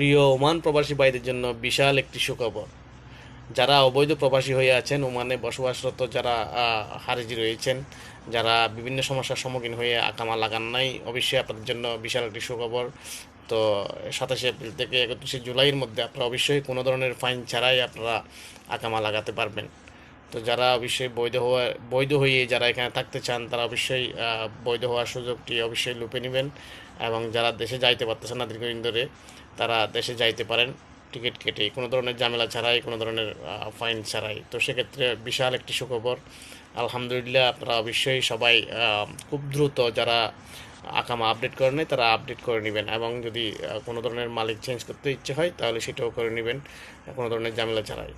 প্রিয় ওমান প্রবাসী ভাইদের জন্য বিশাল একটি সুখবর। যারা অবৈধ প্রবাসী হয়ে আছেন, ওমানে বসবাসরত যারা হারিজি রয়েছেন, যারা বিভিন্ন সমস্যার সম্মুখীন হয়ে আকামা লাগান নাই, অবশ্যই আপনাদের জন্য বিশাল একটি সুখবর। তো 27 এপ্রিল থেকে 31শে জুলাইয়ের মধ্যে আপনারা অবশ্যই কোনো ধরনের ফাইন ছাড়াই আপনারা আকামা লাগাতে পারবেন। তো যারা অবশ্যই বৈধ হয়ে যারা এখানে থাকতে চান, তারা অবশ্যই বৈধ হওয়ার সুযোগটি অবশ্যই লুপে নেবেন। এবং যারা দেশে যাইতে পারতেছেন না দীর্ঘদিন ধরে, তারা দেশে যাইতে পারেন টিকিট কেটে, কোনো ধরনের ঝামেলা ছাড়াই, কোনো ধরনের ফাইন ছাড়াই। তো সেক্ষেত্রে বিশাল একটি সুখবর। আলহামদুলিল্লাহ, আপনারা অবশ্যই সবাই খুব দ্রুত যারা আকামা আপডেট করে নেয় তারা আপডেট করে নেবেন। এবং যদি কোনো ধরনের মালিক চেঞ্জ করতে ইচ্ছে হয় তাহলে সেটাও করে নেবেন, কোনো ধরনের ঝামেলা ছাড়াই।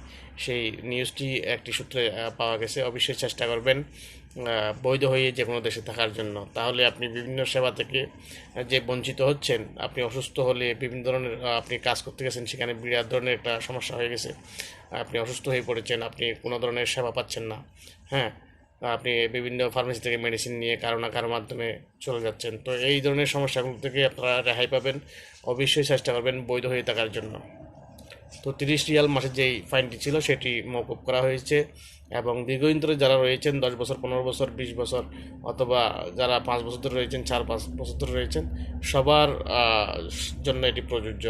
সেই নিউজটি একটি সূত্রে পাওয়া গেছে। অবশ্যই চেষ্টা করবেন বৈধ হয়ে যে কোনো দেশে থাকার জন্য। তাহলে আপনি বিভিন্ন সেবা থেকে যে বঞ্চিত হচ্ছেন, আপনি অসুস্থ হলে বিভিন্ন ধরনের আপনি কাজ করতে গেছেন, সেখানে বিরাট ধরনের একটা সমস্যা হয়ে গেছে, আপনি অসুস্থ হয়ে পড়েছেন, আপনি কোনো ধরনের সেবা পাচ্ছেন না, হ্যাঁ, আপনি বিভিন্ন ফার্মেসি থেকে মেডিসিন নিয়ে কারো না কারোর মাধ্যমে চলে যাচ্ছেন। তো এই ধরনের সমস্যাগুলো থেকে আপনারা রেহাই পাবেন। অবশ্যই চেষ্টা করবেন বৈধ হয়ে থাকার জন্য। তো 30 রিয়াল মাসের যেই ফাইনটি ছিল সেটি মওকুফ করা হয়েছে। এবং দীর্ঘদিন ধরে যারা রয়েছেন, 10 বছর, 15 বছর, 20 বছর, অথবা যারা 5 বছর ধরে রয়েছেন, 4-5 বছর ধরে রয়েছেন, সবার জন্য এটি প্রযোজ্য।